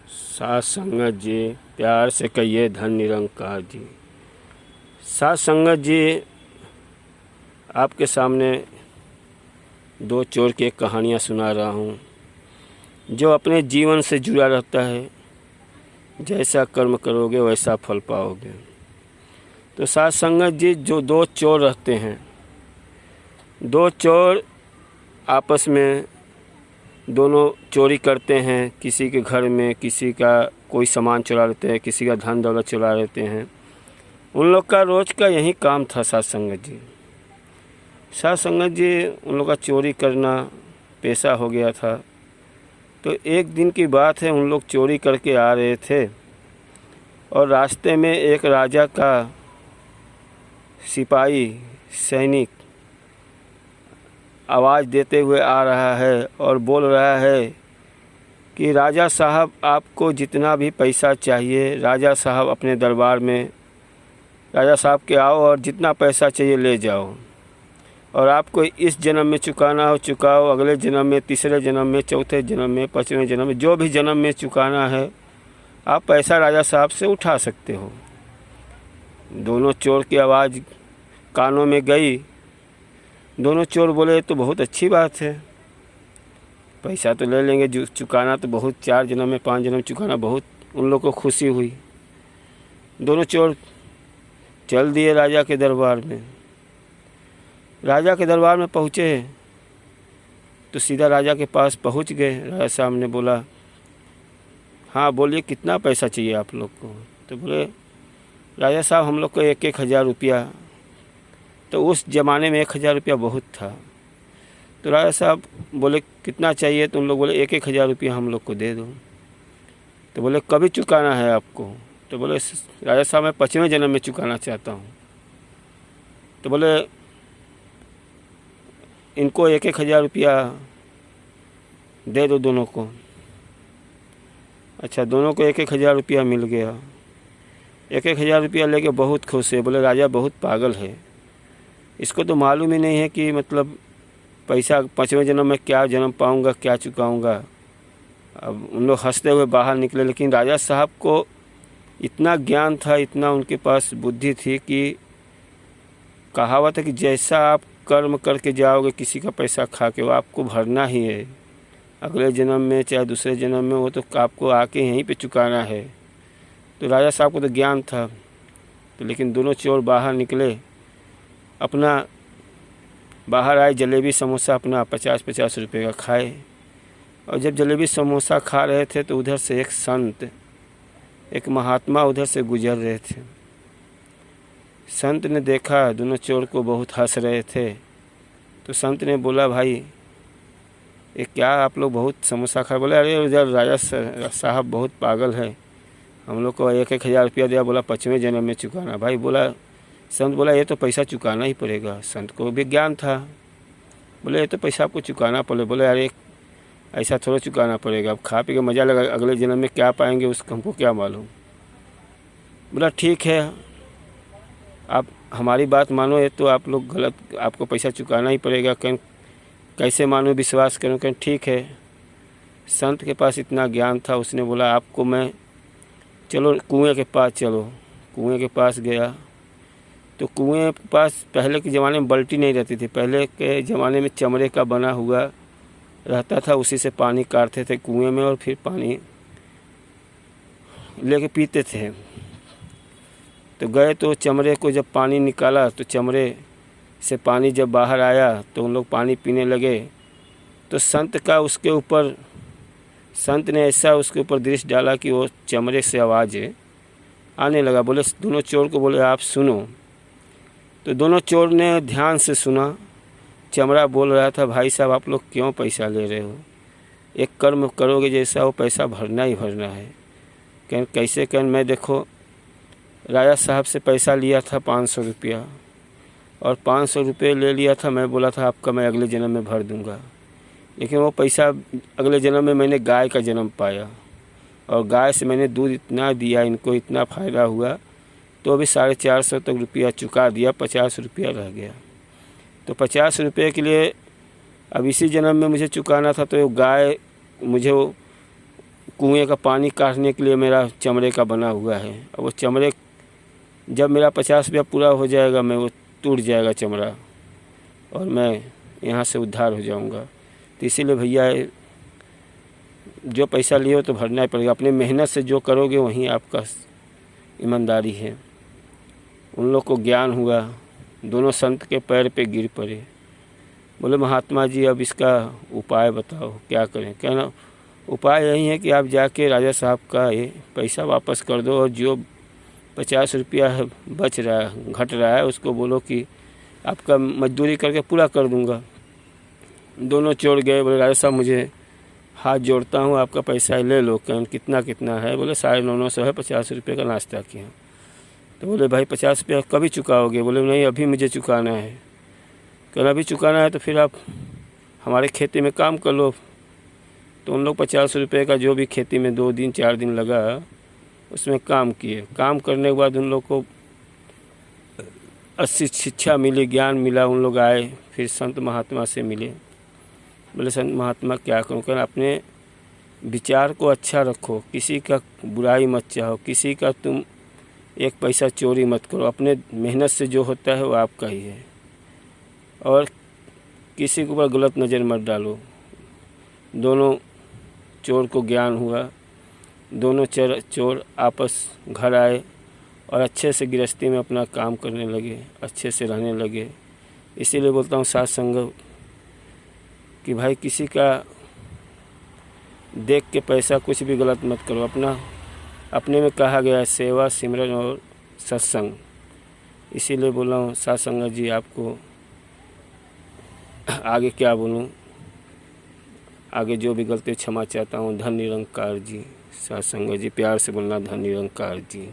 साथ संगत जी प्यार से कहिए धन निरंकार जी। साथ संगत जी, आपके सामने दो चोर की कहानियाँ सुना रहा हूँ जो अपने जीवन से जुड़ा रहता है। जैसा कर्म करोगे वैसा फल पाओगे। तो साथ संगत जी, जो दो चोर रहते हैं, दो चोर आपस में दोनों चोरी करते हैं। किसी के घर में किसी का कोई सामान चुरा लेते हैं, किसी का धन दौलत चुरा लेते हैं। उन लोग का रोज़ का यही काम था साथ संगत जी। साथ संगत जी, उन लोग का चोरी करना पेशा हो गया था। तो एक दिन की बात है, उन लोग चोरी करके आ रहे थे और रास्ते में एक राजा का सिपाही सैनिक आवाज़ देते हुए आ रहा है और बोल रहा है कि राजा साहब, आपको जितना भी पैसा चाहिए, राजा साहब अपने दरबार में राजा साहब के आओ और जितना पैसा चाहिए ले जाओ। और आपको इस जन्म में चुकाना हो चुकाओ, अगले जन्म में, तीसरे जन्म में, चौथे जन्म में, पाँचवें जन्म में, जो भी जन्म में चुकाना है आप पैसा राजा साहब से उठा सकते हो। दोनों चोर की आवाज़ कानों में गई। दोनों चोर बोले तो बहुत अच्छी बात है, पैसा तो ले लेंगे, जो चुकाना तो बहुत, 4 जन्म में 5 जन्म चुकाना बहुत। उन लोगों को खुशी हुई। दोनों चोर चल दिए राजा के दरबार में। राजा के दरबार में पहुँचे तो सीधा राजा के पास पहुँच गए। राजा साहब ने बोला, हाँ बोलिए, कितना पैसा चाहिए आप लोग को? तो बोले, राजा साहब हम लोग को 1-1 हज़ार रुपया। तो उस ज़माने में 1,000 रुपया बहुत था। तो राजा साहब बोले, कितना चाहिए? तो उन लोग बोले, 1-1 हज़ार रुपया हम लोग को दे दो। तो बोले, कभी चुकाना है आपको? तो बोले, राजा साहब मैं 5वें जन्म में चुकाना चाहता हूँ। तो बोले, इनको 1-1 हज़ार रुपया दे दो दोनों को। अच्छा, दोनों को 1-1 हज़ार रुपया मिल गया। 1-1 हज़ार रुपया लेके बहुत खुश है। बोले, राजा बहुत पागल है, इसको तो मालूम ही नहीं है कि मतलब पैसा 5वें जन्म में क्या जन्म पाऊंगा, क्या चुकाऊंगा। अब उन लोग हंसते हुए बाहर निकले। लेकिन राजा साहब को इतना ज्ञान था, इतना उनके पास बुद्धि थी कि कहावत है कि जैसा आप कर्म करके जाओगे किसी का पैसा खा के, वो आपको भरना ही है। अगले जन्म में चाहे दूसरे जन्म में, वो तो आपको आके यहीं पे चुकाना है। तो राजा साहब को तो ज्ञान था। तो लेकिन दोनों चोर बाहर निकले, अपना बाहर आए, जलेबी समोसा अपना 50-50 रुपये का खाए। और जब जलेबी समोसा खा रहे थे तो उधर से एक संत, एक महात्मा उधर से गुजर रहे थे। संत ने देखा दोनों चोर को, बहुत हंस रहे थे। तो संत ने बोला, भाई ये क्या आप लोग बहुत समोसा खा? बोले, अरे उधर राजा साहब बहुत पागल है, हम लोग को 1-1 हज़ार रुपया दिया, बोला 5वें जन्म में चुकाना। भाई बोला, संत बोला, ये तो पैसा चुकाना ही पड़ेगा। संत को भी ज्ञान था। बोले, ये तो पैसा आपको चुकाना पड़े। बोले, अरे ऐसा थोड़ा चुकाना पड़ेगा, अब खा पी के मज़ा लगा, अगले जन्म में क्या पाएंगे उसको हमको क्या मालूम। बोला, ठीक है, आप हमारी बात मानो, ये तो आप लोग गलत, आपको पैसा चुकाना ही पड़ेगा। कैसे मानो, विश्वास करूँ? कहें ठीक है। संत के पास इतना ज्ञान था, उसने बोला, आपको मैं, चलो कुएँ के पास चलो। कुएँ के पास गया तो कुएं के पास पहले के ज़माने में बाल्टी नहीं रहती थी। पहले के ज़माने में चमड़े का बना हुआ रहता था, उसी से पानी काटते थे कुएं में और फिर पानी लेके पीते थे। तो गए तो चमड़े को जब पानी निकाला तो चमड़े से पानी जब बाहर आया तो उन लोग पानी पीने लगे। तो संत का उसके ऊपर, संत ने ऐसा उसके ऊपर दृष्टि डाला कि वो चमड़े से आवाज़ आने लगा। बोले, दोनों चोर को बोले, आप सुनो। तो दोनों चोर ने ध्यान से सुना। चमड़ा बोल रहा था, भाई साहब आप लोग क्यों पैसा ले रहे हो? एक कर्म करोगे जैसा, वो पैसा भरना ही भरना है। कैसे? मैं देखो, राजा साहब से पैसा लिया था 500 रुपया और 500 रुपये ले लिया था। मैं बोला था आपका मैं अगले जन्म में भर दूंगा। लेकिन वो पैसा अगले जन्म में मैंने गाय का जन्म पाया और गाय से मैंने दूध इतना दिया, इनको इतना फ़ायदा हुआ, तो अभी 450 तक रुपया चुका दिया, 50 रुपया रह गया। तो 50 रुपये के लिए अब इसी जन्म में मुझे चुकाना था। तो गाय मुझे वो कुएं का पानी काटने के लिए मेरा चमड़े का बना हुआ है। और वो चमड़े जब मेरा 50 रुपया पूरा हो जाएगा मैं वो टूट जाएगा चमड़ा और मैं यहाँ से उद्धार हो जाऊँगा। तो इसीलिए भैया जो पैसा लिए हो तो भरना ही पड़ेगा। अपने मेहनत से जो करोगे वहीं आपका ईमानदारी है। उन लोग को ज्ञान हुआ, दोनों संत के पैर पे गिर पड़े, बोले महात्मा जी अब इसका उपाय बताओ क्या करें। कहना उपाय यही है कि आप जाके राजा साहब का ये पैसा वापस कर दो और जो 50 रुपया बच रहा है घट रहा है उसको बोलो कि आपका मजदूरी करके पूरा कर दूंगा। दोनों चोर गए, बोले राजा साहब मुझे हाथ जोड़ता हूँ आपका पैसा ले लो। कितना कितना है? बोले 950 है, 50 रुपये का नाश्ता किया। तो बोले भाई 50 रुपया कभी चुकाओगे? बोले नहीं अभी मुझे चुकाना है। कहना अभी चुकाना है तो फिर आप हमारे खेती में काम कर लो। तो उन लोग 50 रुपये का जो भी खेती में 2 दिन 4 दिन लगा उसमें काम किए। काम करने के बाद उन लोग को अच्छी शिक्षा मिली, ज्ञान मिला। उन लोग आए फिर संत महात्मा से मिले। बोले संत महात्मा क्या करूँ? कहना अपने विचार को अच्छा रखो, किसी का बुराई मत चाहो, किसी का तुम एक पैसा चोरी मत करो। अपने मेहनत से जो होता है वो आपका ही है और किसी के ऊपर गलत नज़र मत डालो। दोनों चोर को ज्ञान हुआ, दोनों चोर आपस घर आए और अच्छे से गृहस्थी में अपना काम करने लगे, अच्छे से रहने लगे। इसीलिए बोलता हूँ साथ संग कि भाई किसी का देख के पैसा कुछ भी गलत मत करो। अपने में कहा गया है सेवा सिमरन और सत्संग। इसीलिए बोला हूँ साथ संगत जी आपको आगे क्या बोलूँ, आगे जो भी गलती क्षमा चाहता हूँ। धन निरंकार जी। साथ संगत जी प्यार से बोलना धन निरंकार जी।